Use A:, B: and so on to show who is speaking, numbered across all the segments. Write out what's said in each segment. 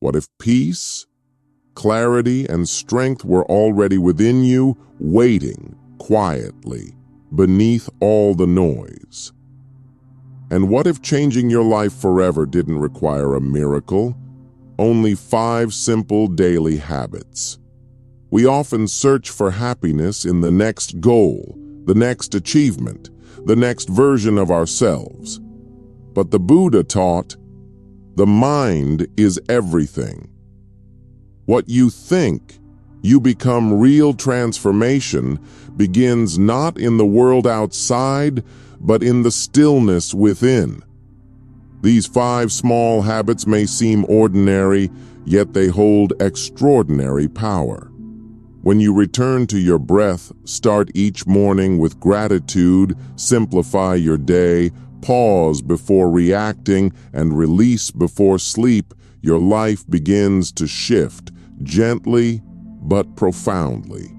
A: What if peace, clarity, and strength were already within you, waiting quietly beneath all the noise? And what if changing your life forever didn't require a miracle? Only 5 simple daily habits. We often search for happiness in the next goal, the next achievement, the next version of ourselves. But the Buddha taught, the mind is everything. What you think, you become. Real transformation begins not in the world outside, but in the stillness within. These 5 small habits may seem ordinary, yet they hold extraordinary power. When you return to your breath, start each morning with gratitude, simplify your day, pause before reacting, and release before sleep, your life begins to shift, gently but profoundly.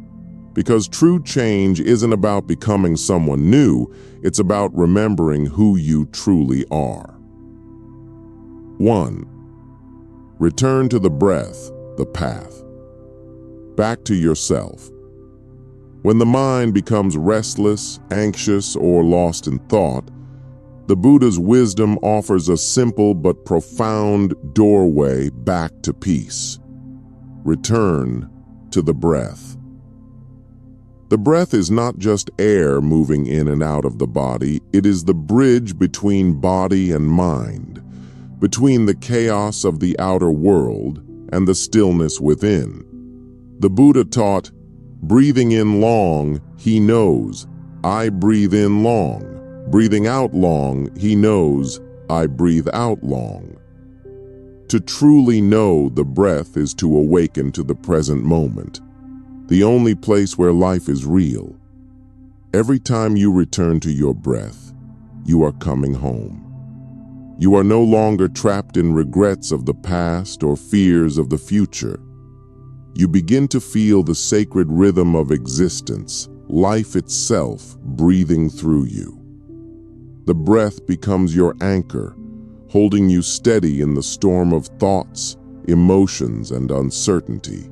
A: Because true change isn't about becoming someone new, it's about remembering who you truly are. 1. Return to the breath, the path. Back to yourself. When the mind becomes restless, anxious, or lost in thought, the Buddha's wisdom offers a simple but profound doorway back to peace. Return to the breath. The breath is not just air moving in and out of the body, it is the bridge between body and mind, between the chaos of the outer world and the stillness within. The Buddha taught, breathing in long, he knows, I breathe in long. Breathing out long, he knows, I breathe out long. To truly know the breath is to awaken to the present moment, the only place where life is real. Every time you return to your breath, you are coming home. You are no longer trapped in regrets of the past or fears of the future. You begin to feel the sacred rhythm of existence, life itself breathing through you. The breath becomes your anchor, holding you steady in the storm of thoughts, emotions, and uncertainty.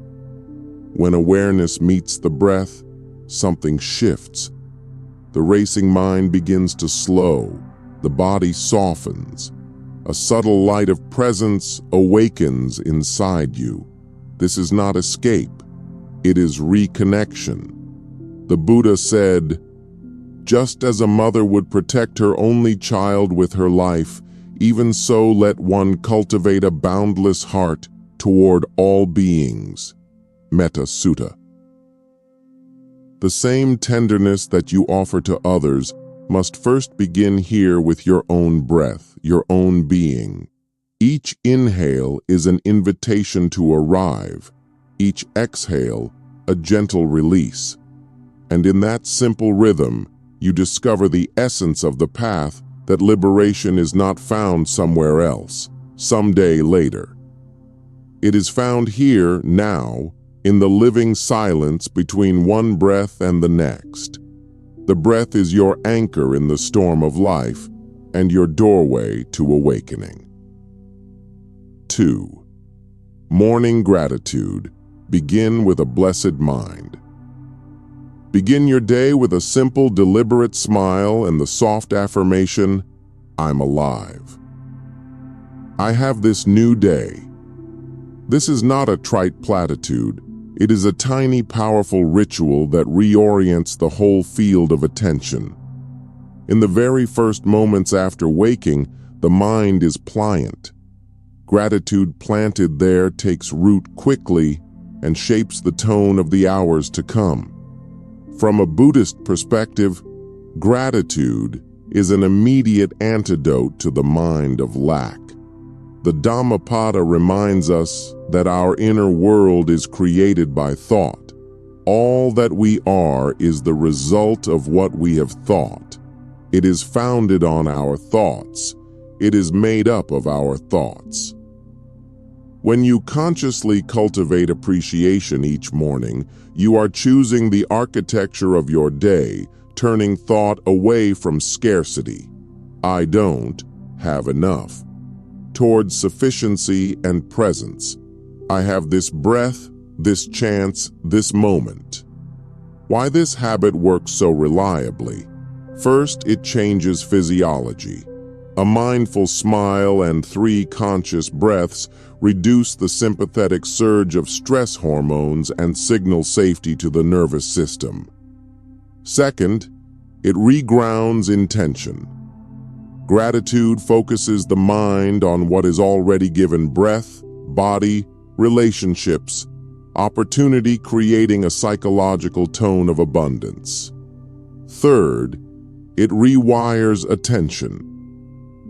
A: When awareness meets the breath, something shifts. The racing mind begins to slow, the body softens. A subtle light of presence awakens inside you. This is not escape, it is reconnection. The Buddha said, just as a mother would protect her only child with her life, even so let one cultivate a boundless heart toward all beings. Metta Sutta. The same tenderness that you offer to others must first begin here with your own breath, your own being. Each inhale is an invitation to arrive, each exhale a gentle release. And in that simple rhythm, you discover the essence of the path, that liberation is not found somewhere else, someday later. It is found here, now, in the living silence between one breath and the next. The breath is your anchor in the storm of life and your doorway to awakening. 2. Morning gratitude. Begin with a blessed mind. Begin your day with a simple, deliberate smile and the soft affirmation, I'm alive. I have this new day. This is not a trite platitude. It is a tiny, powerful ritual that reorients the whole field of attention. In the very first moments after waking, the mind is pliant. Gratitude planted there takes root quickly and shapes the tone of the hours to come. From a Buddhist perspective, gratitude is an immediate antidote to the mind of lack. The Dhammapada reminds us that our inner world is created by thought. All that we are is the result of what we have thought. It is founded on our thoughts. It is made up of our thoughts. When you consciously cultivate appreciation each morning, you are choosing the architecture of your day, turning thought away from scarcity. I don't have enough. towards sufficiency and presence. I have this breath, this chance, this moment. Why this habit works so reliably? First, it changes physiology. A mindful smile and 3 conscious breaths reduce the sympathetic surge of stress hormones and signal safety to the nervous system. Second, it regrounds intention. Gratitude focuses the mind on what is already given: breath, body, relationships, opportunity, creating a psychological tone of abundance. Third, it rewires attention.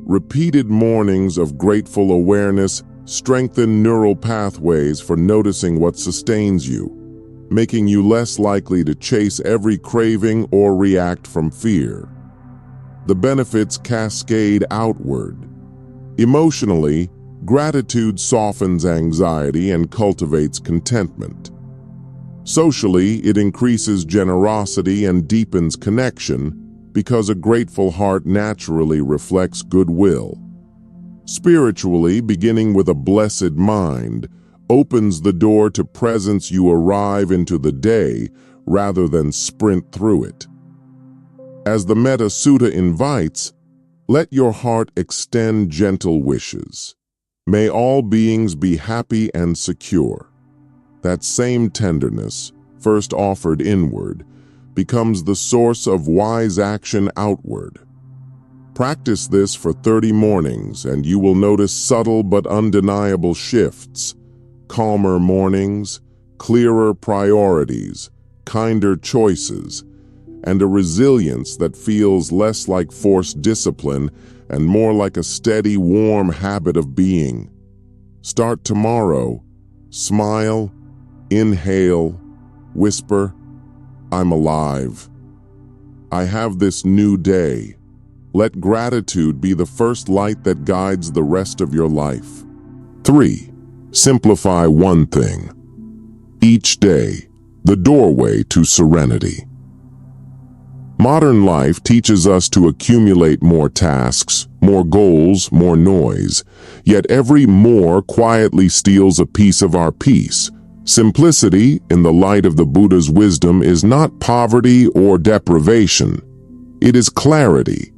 A: Repeated mornings of grateful awareness strengthen neural pathways for noticing what sustains you, making you less likely to chase every craving or react from fear. The benefits cascade outward. Emotionally, gratitude softens anxiety and cultivates contentment. Socially, it increases generosity and deepens connection, because a grateful heart naturally reflects goodwill. Spiritually, beginning with a blessed mind opens the door to presence. You arrive into the day rather than sprint through it. As the Metta Sutta invites, let your heart extend gentle wishes. May all beings be happy and secure. That same tenderness, first offered inward, becomes the source of wise action outward. Practice this for 30 mornings and you will notice subtle but undeniable shifts: calmer mornings, clearer priorities, kinder choices, and a resilience that feels less like forced discipline and more like a steady, warm habit of being. Start tomorrow. Smile, inhale, whisper, I'm alive. I have this new day. Let gratitude be the first light that guides the rest of your life. 3. Simplify one thing. Each day, the doorway to serenity. Modern life teaches us to accumulate more tasks, more goals, more noise, yet every more quietly steals a piece of our peace. Simplicity, in the light of the Buddha's wisdom, is not poverty or deprivation. It is clarity.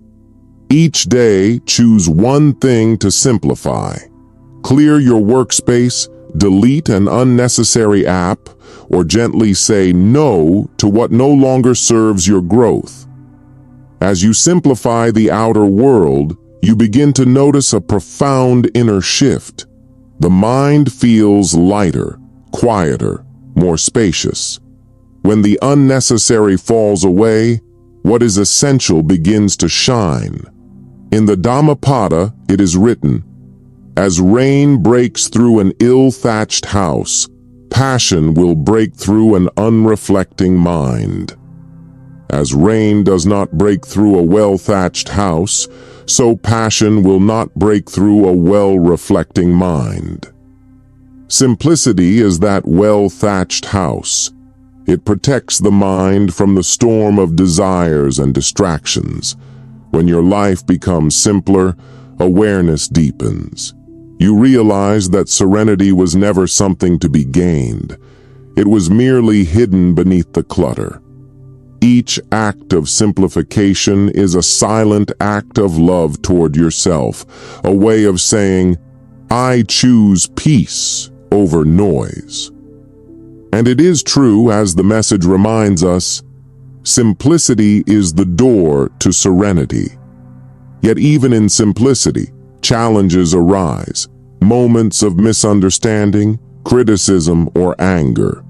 A: Each day, choose one thing to simplify. Clear your workspace, delete an unnecessary app, or gently say no to what no longer serves your growth. As you simplify the outer world, you begin to notice a profound inner shift. The mind feels lighter, quieter, more spacious. When the unnecessary falls away, what is essential begins to shine. In the Dhammapada, it is written, "As rain breaks through an ill-thatched house, passion will break through an unreflecting mind." As rain does not break through a well-thatched house, so passion will not break through a well-reflecting mind. Simplicity is that well-thatched house. It protects the mind from the storm of desires and distractions. When your life becomes simpler, awareness deepens. You realize that serenity was never something to be gained. It was merely hidden beneath the clutter. Each act of simplification is a silent act of love toward yourself, a way of saying, I choose peace over noise. And it is true, as the message reminds us, simplicity is the door to serenity. Yet even in simplicity, challenges arise, moments of misunderstanding, criticism, or anger.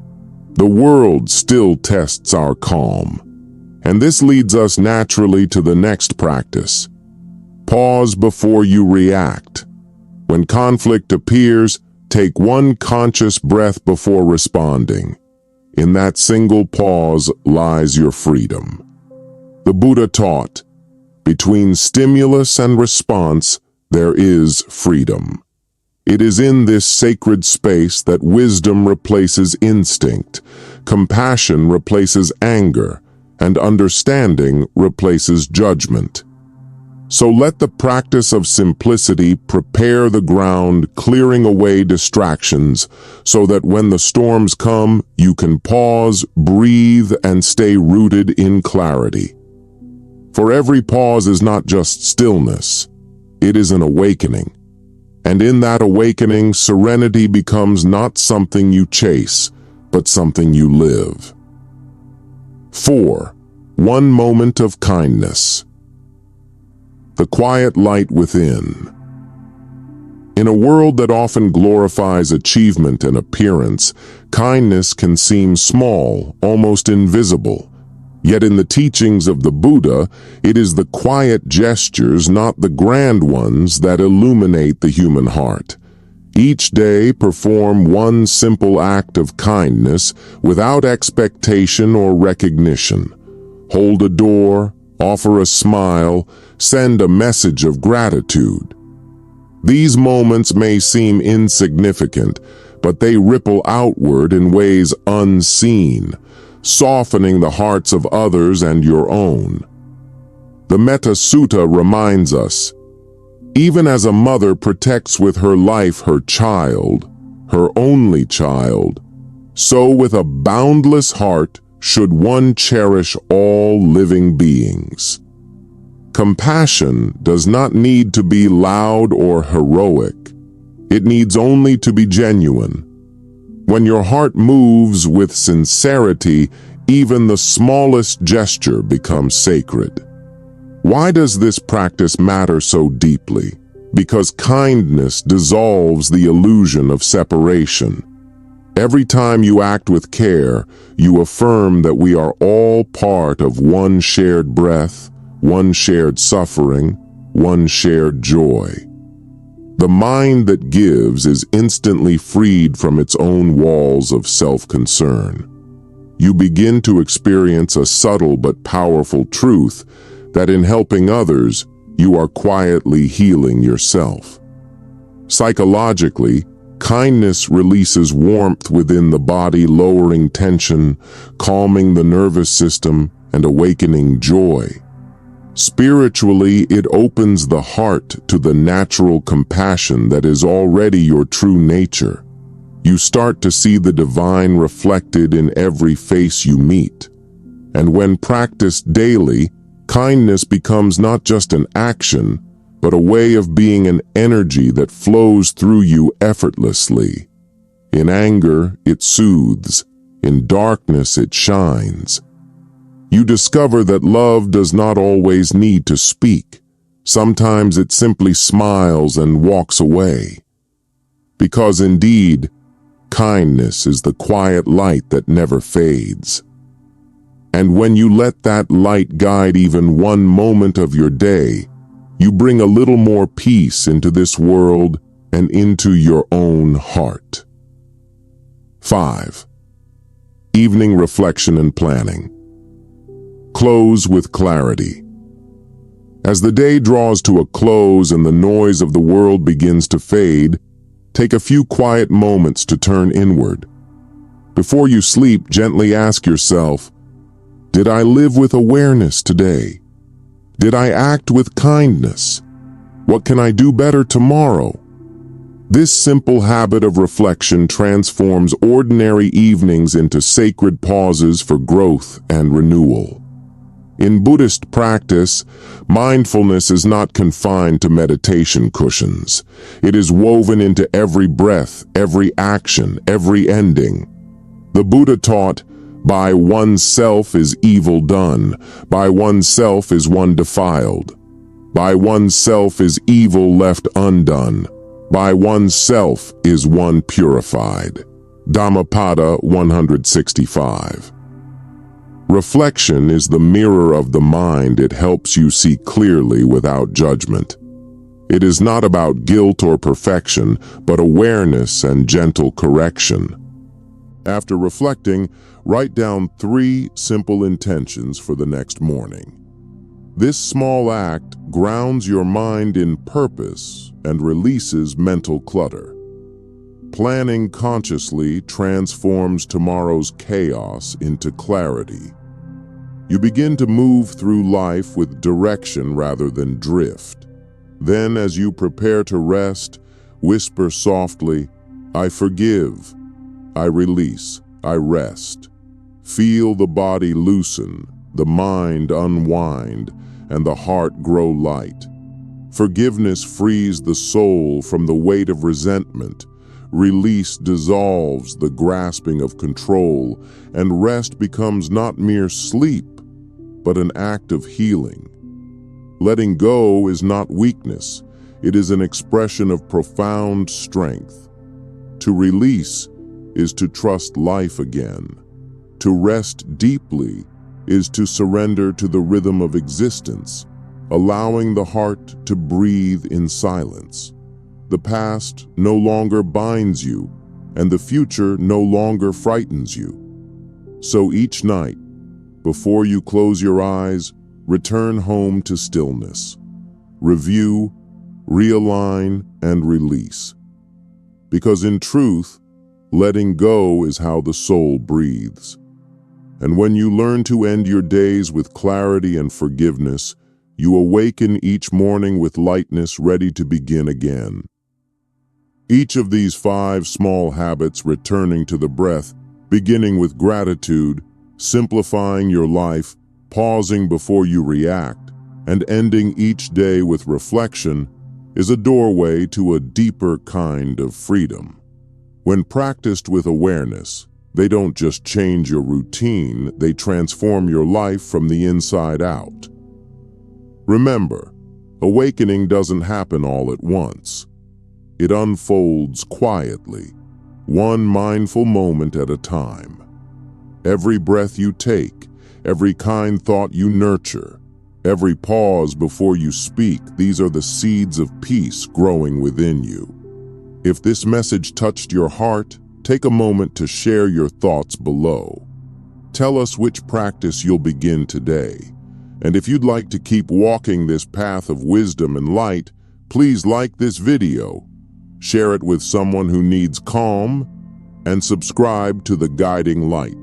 A: The world still tests our calm. And this leads us naturally to the next practice. Pause before you react. When conflict appears, take one conscious breath before responding. In that single pause lies your freedom. The Buddha taught, between stimulus and response, there is freedom. It is in this sacred space that wisdom replaces instinct, compassion replaces anger, and understanding replaces judgment. So let the practice of simplicity prepare the ground, clearing away distractions, so that when the storms come, you can pause, breathe, and stay rooted in clarity. For every pause is not just stillness, it is an awakening. And in that awakening, serenity becomes not something you chase, but something you live. 4. One moment of kindness. The quiet light within. In a world that often glorifies achievement and appearance, kindness can seem small, almost invisible. Yet in the teachings of the Buddha, it is the quiet gestures, not the grand ones, that illuminate the human heart. Each day, perform one simple act of kindness without expectation or recognition. Hold a door, offer a smile, send a message of gratitude. These moments may seem insignificant, but they ripple outward in ways unseen, softening the hearts of others and your own. The Metta Sutta reminds us, even as a mother protects with her life her child, her only child, so with a boundless heart should one cherish all living beings. Compassion does not need to be loud or heroic. It needs only to be genuine. When your heart moves with sincerity, even the smallest gesture becomes sacred. Why does this practice matter so deeply? Because kindness dissolves the illusion of separation. Every time you act with care, you affirm that we are all part of one shared breath, one shared suffering, one shared joy. The mind that gives is instantly freed from its own walls of self-concern. You begin to experience a subtle but powerful truth that in helping others, you are quietly healing yourself. Psychologically, kindness releases warmth within the body, lowering tension, calming the nervous system, and awakening joy. Spiritually, it opens the heart to the natural compassion that is already your true nature. You start to see the divine reflected in every face you meet. And when practiced daily, kindness becomes not just an action, but a way of being, an energy that flows through you effortlessly. In anger, it soothes. In darkness, it shines. You discover that love does not always need to speak. Sometimes it simply smiles and walks away. Because indeed, kindness is the quiet light that never fades. And when you let that light guide even one moment of your day, you bring a little more peace into this world and into your own heart. 5. Evening reflection and planning. Close with clarity. As the day draws to a close and the noise of the world begins to fade, take a few quiet moments to turn inward. Before you sleep, gently ask yourself, did I live with awareness today? Did I act with kindness? What can I do better tomorrow? This simple habit of reflection transforms ordinary evenings into sacred pauses for growth and renewal. In Buddhist practice, mindfulness is not confined to meditation cushions. It is woven into every breath, every action, every ending. The Buddha taught, by oneself is evil done, by oneself is one defiled, by oneself is evil left undone, by oneself is one purified. Dhammapada 165. Reflection is the mirror of the mind. It helps you see clearly without judgment. It is not about guilt or perfection, but awareness and gentle correction. After reflecting, write down 3 simple intentions for the next morning. This small act grounds your mind in purpose and releases mental clutter. Planning consciously transforms tomorrow's chaos into clarity. You begin to move through life with direction rather than drift. Then, as you prepare to rest, whisper softly, "I forgive, I release, I rest." Feel the body loosen, the mind unwind, and the heart grow light. Forgiveness frees the soul from the weight of resentment. Release dissolves the grasping of control, and rest becomes not mere sleep, but an act of healing. Letting go is not weakness, it is an expression of profound strength. To release is to trust life again. To rest deeply is to surrender to the rhythm of existence, allowing the heart to breathe in silence. The past no longer binds you, and the future no longer frightens you. So each night, before you close your eyes, return home to stillness. Review, realign, and release. Because in truth, letting go is how the soul breathes. And when you learn to end your days with clarity and forgiveness, you awaken each morning with lightness, ready to begin again. Each of these 5 small habits, returning to the breath, beginning with gratitude, simplifying your life, pausing before you react, and ending each day with reflection, is a doorway to a deeper kind of freedom. When practiced with awareness, they don't just change your routine, they transform your life from the inside out. Remember, awakening doesn't happen all at once. It unfolds quietly, one mindful moment at a time. Every breath you take, every kind thought you nurture, every pause before you speak, these are the seeds of peace growing within you. If this message touched your heart, take a moment to share your thoughts below. Tell us which practice you'll begin today. And if you'd like to keep walking this path of wisdom and light, please like this video, share it with someone who needs calm, and subscribe to the Guiding Light.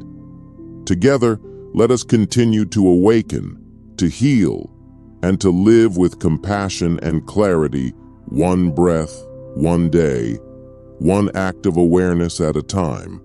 A: Together, let us continue to awaken, to heal, and to live with compassion and clarity, one breath, one day, one act of awareness at a time.